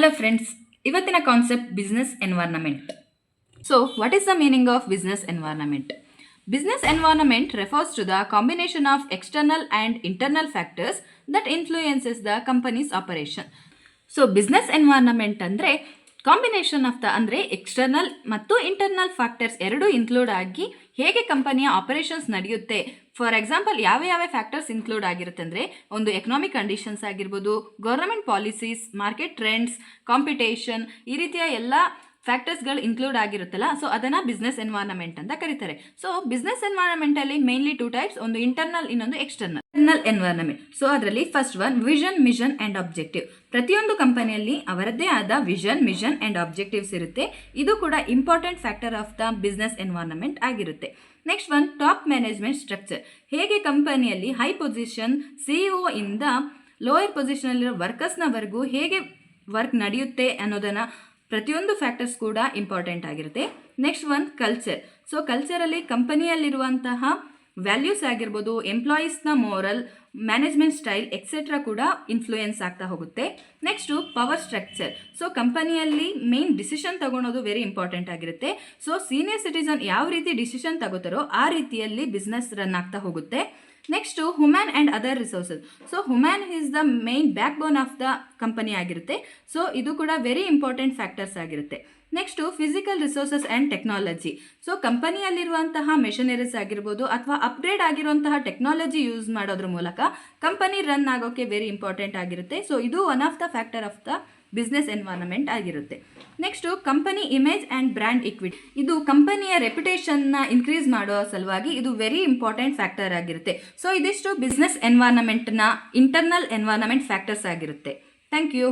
Hello friends, ಇವತ್ತಿನ concept business environment. So, what is the meaning of business environment? Business environment refers to the combination of external and internal factors that influences the company's operation. So, business environment ಅಂದರೆ combination of the ಅಂದರೆ external ಮತ್ತು internal factors ಎರಡೂ include ಆಗಿ ಹೇಗೆ ಕಂಪನಿಯ operations ನಡೆಯುತ್ತೆ. For example ಯಾವ ಫ್ಯಾಕ್ಟರ್ಸ್ ಇನ್ಕ್ಲೂಡ್ ಆಗಿರುತ್ತೆ ಅಂದರೆ ಒಂದು ಎಕನಾಮಿಕ್ ಕಂಡೀಷನ್ಸ್ ಆಗಿರ್ಬೋದು, government policies, market trends, competition, ಈ ರೀತಿಯ ಎಲ್ಲ ಫ್ಯಾಕ್ಟರ್ಸ್ಗಳು ಇನ್ಕ್ಲೂಡ್ ಆಗಿರುತ್ತಲ್ಲ, ಸೊ ಅದನ್ನು ಬಿಸ್ನೆಸ್ ಎನ್ವೈರನ್ಮೆಂಟ್ ಅಂತ ಕರೀತಾರೆ. ಸೊ ಬಿಸ್ನೆಸ್ ಎನ್ವೈರನ್ಮೆಂಟಲ್ಲಿ ಮೇನ್ಲಿ 2 ಟೈಪ್ಸ್, ಒಂದು ಇಂಟರ್ನಲ್, ಇನ್ನೊಂದು ಎಕ್ಸ್ಟರ್ನಲ್. ಇಂಟರ್ನಲ್ ಎನ್ವೈರನ್ಮೆಂಟ್, ಸೊ ಅದರಲ್ಲಿ first one vision, mission and objective. ಪ್ರತಿಯೊಂದು ಕಂಪನಿಯಲ್ಲಿ ಅವರದ್ದೇ ಆದ ವಿಷನ್, ಮಿಷನ್ ಆ್ಯಂಡ್ ಆಬ್ಜೆಕ್ಟಿವ್ಸ್ ಇರುತ್ತೆ. ಇದು ಕೂಡ important factor of the business environment ಆಗಿರುತ್ತೆ. Next one top management structure. ಹೇಗೆ ಕಂಪನಿಯಲ್ಲಿ ಹೈ ಪೊಸಿಷನ್ CEO ಇಂದ ಲೋಯರ್ ಪೊಸಿಷನಲ್ಲಿರೋ ವರ್ಕರ್ಸ್ನವರೆಗೂ ಹೇಗೆ ವರ್ಕ್ ನಡೆಯುತ್ತೆ ಅನ್ನೋದನ್ನು ಪ್ರತಿಯೊಂದು ಫ್ಯಾಕ್ಟರ್ಸ್ ಕೂಡ ಇಂಪಾರ್ಟೆಂಟ್ ಆಗಿರುತ್ತೆ. Next one culture. ಸೊ ಕಲ್ಚರಲ್ಲಿ ಕಂಪನಿಯಲ್ಲಿರುವಂತಹ ವ್ಯಾಲ್ಯೂಸ್ ಆಗಿರ್ಬೋದು, ಎಂಪ್ಲಾಯೀಸ್ನ ಮೋರಲ್, ಮ್ಯಾನೇಜ್ಮೆಂಟ್ ಸ್ಟೈಲ್ ಎಕ್ಸೆಟ್ರಾ ಕೂಡ ಇನ್ಫ್ಲೂಯೆನ್ಸ್ ಆಗ್ತಾ ಹೋಗುತ್ತೆ. Next power structure. ಸೊ ಕಂಪನಿಯಲ್ಲಿ ಮೇನ್ ಡಿಸಿಷನ್ ತಗೊಳೋದು ವೆರಿ ಇಂಪಾರ್ಟೆಂಟ್ ಆಗಿರುತ್ತೆ. ಸೊ ಸೀನಿಯರ್ ಸಿಟಿಸನ್ ಯಾವ ರೀತಿ ಡಿಸಿಷನ್ ತಗೋತಾರೋ ಆ ರೀತಿಯಲ್ಲಿ ಬಿಸ್ನೆಸ್ ರನ್ ಆಗ್ತಾ ಹೋಗುತ್ತೆ. Next human and other resources. So human is the main backbone of the company ಆಗಿರುತ್ತೆ. ಸೊ ಇದು ಕೂಡ ವೆರಿ ಇಂಪಾರ್ಟೆಂಟ್ ಫ್ಯಾಕ್ಟರ್ಸ್ ಆಗಿರುತ್ತೆ. Next physical resources and technology. So ಕಂಪನಿಯಲ್ಲಿರುವಂತಹ ಮೆಷಿನರೀಸ್ ಆಗಿರ್ಬೋದು ಅಥವಾ ಅಪ್ಗ್ರೇಡ್ ಆಗಿರುವಂತಹ ಟೆಕ್ನಾಲಜಿ ಯೂಸ್ ಮಾಡೋದ್ರ ಮೂಲಕ ಕಂಪನಿ ರನ್ ಆಗೋಕ್ಕೆ ವೆರಿ ಇಂಪಾರ್ಟೆಂಟ್ ಆಗಿರುತ್ತೆ. ಸೊ ಇದು one of the factor of the business environment ಆಗಿರುತ್ತೆ. Next company image and brand equity. ಇದು ಕಂಪನಿಯ ರೆಪ್ಯುಟೇಷನ್ನ ಇನ್ಕ್ರೀಸ್ ಮಾಡೋ ಸಲುವಾಗಿ ಇದು ವೆರಿ ಇಂಪಾರ್ಟೆಂಟ್ ಫ್ಯಾಕ್ಟರ್ ಆಗಿರುತ್ತೆ. ಸೊ ಇದಿಷ್ಟು ಬಿಸ್ನೆಸ್ ಎನ್ವೈರನ್ಮೆಂಟ್ನ ಇಂಟರ್ನಲ್ ಎನ್ವೈರನ್ಮೆಂಟ್ ಫ್ಯಾಕ್ಟರ್ಸ್ ಆಗಿರುತ್ತೆ. Thank you.